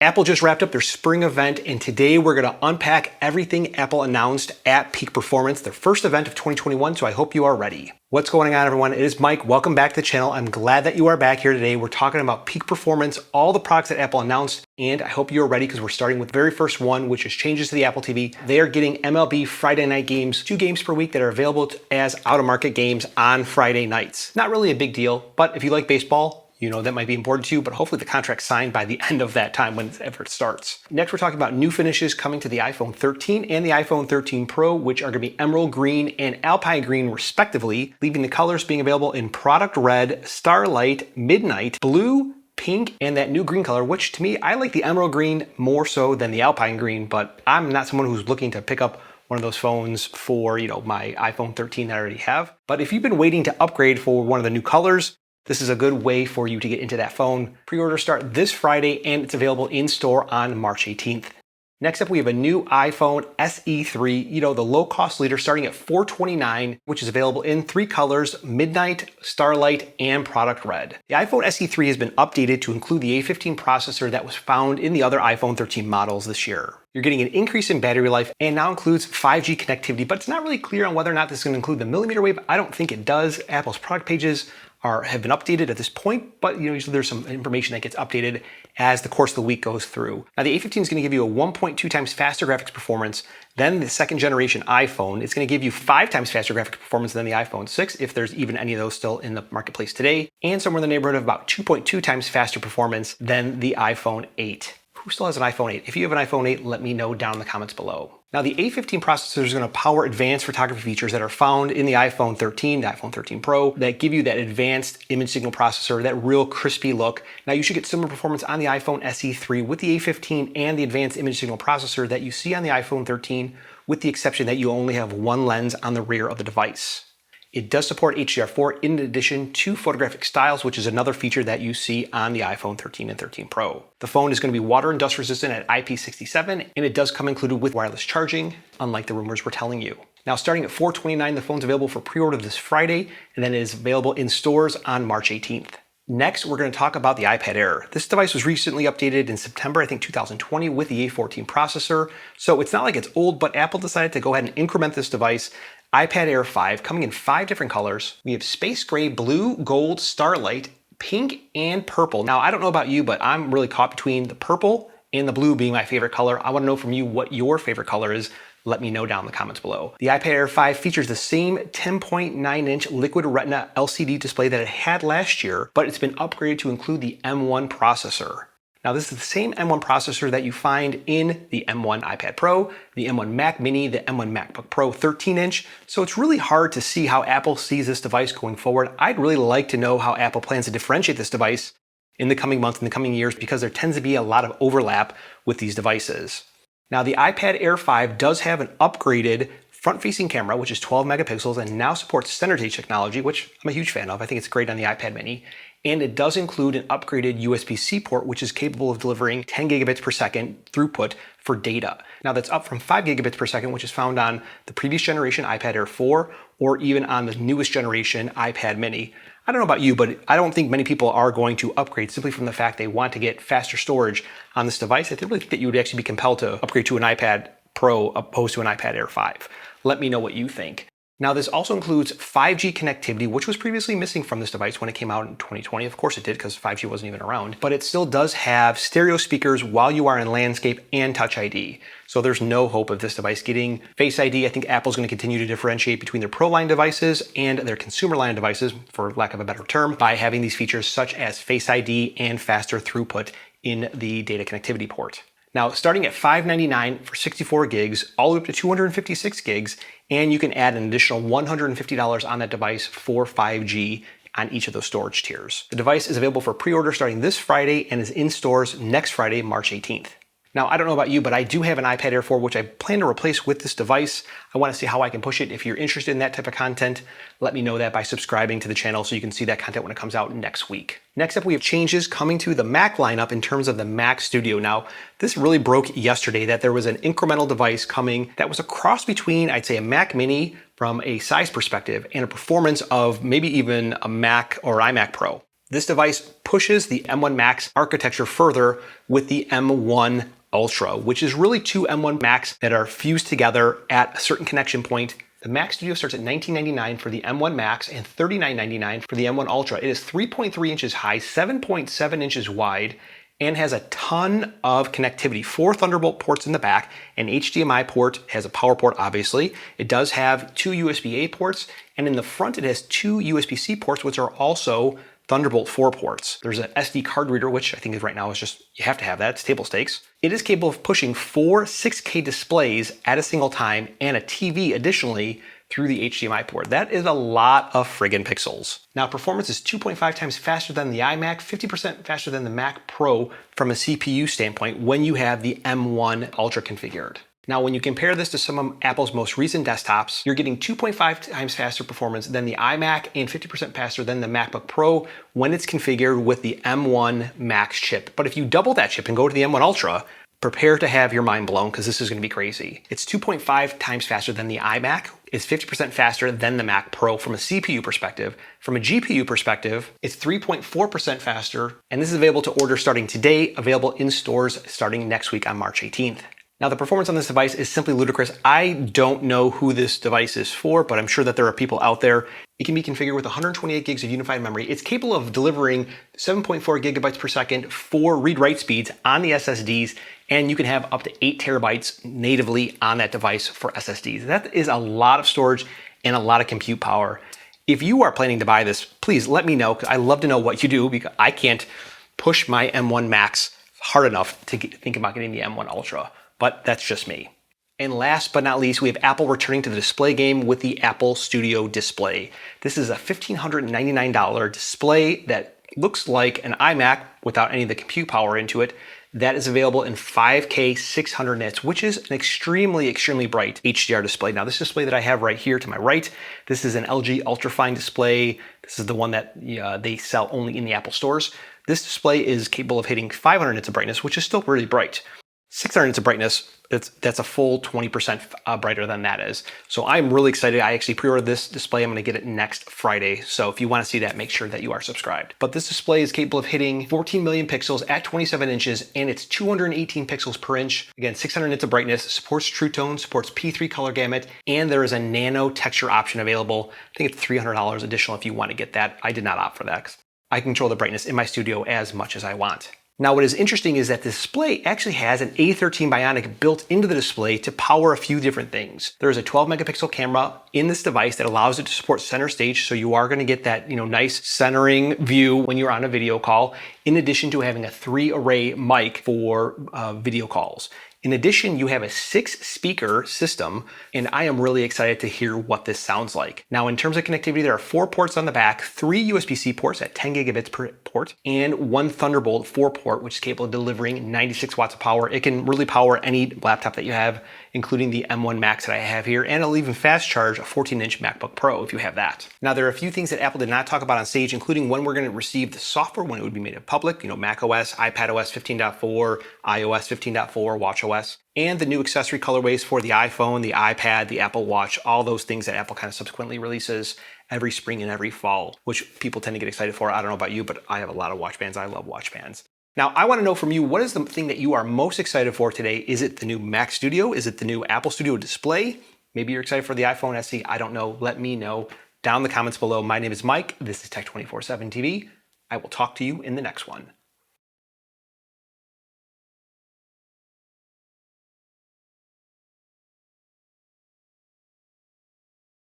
Apple just wrapped up their spring event, and today we're going to unpack everything Apple announced at Peak Performance, their first event of 2021, so I hope you are ready. What's going on, everyone? It is Mike. Welcome back to the channel. I'm glad that you are back here today. We're talking about Peak Performance, all the products that Apple announced, and I hope you're ready because we're starting with the very first one, which is changes to the Apple TV. They are getting MLB Friday night games, 2 games per week that are available as out-of-market games on Friday nights. Not really a big deal, but if you like baseball, you know that might be important to you, but hopefully the contract's signed by the end of that time whenever it starts. Next, we're talking about new finishes coming to the iPhone 13 and the iPhone 13 Pro, which are going to be emerald green and alpine green respectively, leaving the colors being available in product red, starlight, midnight, blue, pink, and that new green color, which to me, I like the emerald green more so than the alpine green, but I'm not someone who's looking to pick up one of those phones for, my iPhone 13 that I already have. But if you've been waiting to upgrade for one of the new colors, this is a good way for you to get into that phone. Pre-orders start this Friday and it's available in store on March 18th. Next up, we have a new iPhone SE3, the low-cost leader starting at $429, which is available in 3 colors, midnight, starlight, and product red. The iPhone SE3 has been updated to include the A15 processor that was found in the other iPhone 13 models this year. You're getting an increase in battery life and now includes 5G connectivity, but it's not really clear on whether or not this is going to include the millimeter wave. I don't think it does. Apple's product pages have been updated at this point, but usually there's some information that gets updated as the course of the week goes through. Now the A15 is going to give you a 1.2 times faster graphics performance than the second generation iPhone. It's going to give you 5 times faster graphics performance than the iPhone 6, if there's even any of those still in the marketplace today, and somewhere in the neighborhood of about 2.2 times faster performance than the iPhone 8. Who still has an iPhone 8? If you have an iPhone 8, let me know down in the comments below. Now the A15 processor is going to power advanced photography features that are found in the iPhone 13, the iPhone 13 Pro, that give you that advanced image signal processor, that real crispy look. Now you should get similar performance on the iPhone SE3 with the A15 and the advanced image signal processor that you see on the iPhone 13, with the exception that you only have one lens on the rear of the device. It does support HDR4 in addition to photographic styles, which is another feature that you see on the iPhone 13 and 13 Pro. The phone is going to be water and dust resistant at IP67, and it does come included with wireless charging, unlike the rumors were telling you. Now, starting at $429, the phone's available for pre-order this Friday, and then it is available in stores on March 18th. Next, we're going to talk about the iPad Air. This device was recently updated in September, 2020 with the A14 processor. So it's not like it's old, but Apple decided to go ahead and increment this device. iPad Air 5 coming in 5 different colors. We have space gray, blue, gold, starlight, pink, and purple. Now, I don't know about you, but I'm really caught between the purple and the blue being my favorite color. I want to know from you what your favorite color is. Let me know down in the comments below. The iPad Air 5 features the same 10.9-inch Liquid Retina LCD display that it had last year, but it's been upgraded to include the M1 processor. Now, this is the same M1 processor that you find in the M1 iPad Pro, the M1 Mac Mini, the M1 MacBook Pro 13-inch, so it's really hard to see how Apple sees this device going forward. I'd really like to know how Apple plans to differentiate this device in the coming months, in the coming years, because there tends to be a lot of overlap with these devices. Now, the iPad Air 5 does have an upgraded front-facing camera, which is 12 megapixels and now supports center stage technology, which I'm a huge fan of. I think it's great on the iPad Mini. And it does include an upgraded USB-C port, which is capable of delivering 10 gigabits per second throughput for data. Now that's up from 5 gigabits per second, which is found on the previous generation iPad Air 4, or even on the newest generation iPad Mini. I don't know about you, but I don't think many people are going to upgrade simply from the fact they want to get faster storage on this device. I really think that you would actually be compelled to upgrade to an iPad Pro opposed to an iPad Air 5. Let me know what you think. Now, this also includes 5G connectivity, which was previously missing from this device when it came out in 2020. Of course it did, because 5G wasn't even around. But it still does have stereo speakers while you are in landscape and Touch ID. So there's no hope of this device getting Face ID. I think Apple's going to continue to differentiate between their Pro line devices and their consumer line devices, for lack of a better term, by having these features such as Face ID and faster throughput in the data connectivity port. Now, starting at $599 for 64 gigs, all the way up to 256 gigs, and you can add an additional $150 on that device for 5G on each of those storage tiers. The device is available for pre-order starting this Friday and is in stores next Friday, March 18th. Now, I don't know about you, but I do have an iPad Air 4, which I plan to replace with this device. I want to see how I can push it. If you're interested in that type of content, let me know that by subscribing to the channel so you can see that content when it comes out next week. Next up, we have changes coming to the Mac lineup in terms of the Mac Studio. Now, this really broke yesterday that there was an incremental device coming that was a cross between, I'd say, a Mac Mini from a size perspective and a performance of maybe even a Mac or iMac Pro. This device pushes the M1 Max architecture further with the M1 Ultra, which is really two M1 Max that are fused together at a certain connection point. The Mac Studio starts at $19.99 for the M1 Max and $39.99 for the M1 Ultra. It is 3.3 inches high, 7.7 inches wide, and has a ton of connectivity. 4 Thunderbolt ports in the back, an HDMI port, has a power port obviously. It does have 2 USB-A ports, and in the front it has 2 USB-C ports, which are also Thunderbolt 4 ports. There's an SD card reader, which I think right now is just, you have to have that, it's table stakes. It is capable of pushing 4 6K displays at a single time and a TV additionally through the HDMI port. That is a lot of friggin' pixels. Now, performance is 2.5 times faster than the iMac, 50% faster than the Mac Pro from a CPU standpoint when you have the M1 Ultra configured. Now, when you compare this to some of Apple's most recent desktops, you're getting 2.5 times faster performance than the iMac and 50% faster than the MacBook Pro when it's configured with the M1 Max chip. But if you double that chip and go to the M1 Ultra, prepare to have your mind blown because this is going to be crazy. It's 2.5 times faster than the iMac. It's 50% faster than the Mac Pro from a CPU perspective. From a GPU perspective, it's 3.4% faster, and this is available to order starting today, available in stores starting next week on March 18th. Now, the performance on this device is simply ludicrous. I don't know who this device is for, but I'm sure that there are people out there. It can be configured with 128 gigs of unified memory. It's capable of delivering 7.4 gigabytes per second for read-write speeds on the SSDs, and you can have up to 8 terabytes natively on that device for SSDs. That is a lot of storage and a lot of compute power. If you are planning to buy this, please let me know, because I love to know what you do, because I can't push my M1 Max hard enough to think about getting the M1 Ultra. But that's just me. And last but not least, we have Apple returning to the display game with the Apple Studio Display. This is a $1,599 display that looks like an iMac without any of the compute power into it. That is available in 5K 600 nits, which is an extremely, extremely bright HDR display. Now, this display that I have right here to my right, this is an LG Ultrafine display. This is the one that they sell only in the Apple stores. This display is capable of hitting 500 nits of brightness, which is still really bright. 600 nits of brightness, that's a full 20% brighter than that is. So I'm really excited. I actually pre-ordered this display. I'm gonna get it next Friday. So if you wanna see that, make sure that you are subscribed. But this display is capable of hitting 14 million pixels at 27 inches, and it's 218 pixels per inch. Again, 600 nits of brightness, supports True Tone, supports P3 color gamut, and there is a nano texture option available. I think it's $300 additional if you wanna get that. I did not opt for that, 'cause I control the brightness in my studio as much as I want. Now, what is interesting is that the display actually has an A13 Bionic built into the display to power a few different things. There's a 12 megapixel camera in this device that allows it to support center stage, so you are going to get that, nice centering view when you're on a video call, in addition to having a 3-array mic for video calls. In addition, you have a 6-speaker system, and I am really excited to hear what this sounds like. Now, in terms of connectivity, there are 4 ports on the back, 3 USB-C ports at 10 gigabits per port, and 1 Thunderbolt 4 port, which is capable of delivering 96 watts of power. It can really power any laptop that you have, including the M1 Max that I have here, and it'll even fast charge a 14-inch MacBook Pro if you have that. Now, there are a few things that Apple did not talk about on stage, including when we're going to receive the software, when it would be made public, macOS, iPadOS 15.4, iOS 15.4, watchOS, and the new accessory colorways for the iPhone, the iPad, the Apple Watch, all those things that Apple kind of subsequently releases every spring and every fall, which people tend to get excited for. I don't know about you, but I have a lot of watch bands. I love watch bands. Now, I want to know from you, what is the thing that you are most excited for today? Is it the new Mac Studio? Is it the new Apple Studio Display? Maybe you're excited for the iPhone SE. I don't know. Let me know down in the comments below. My name is Mike. This is Tech 24/7 TV. I will talk to you in the next one.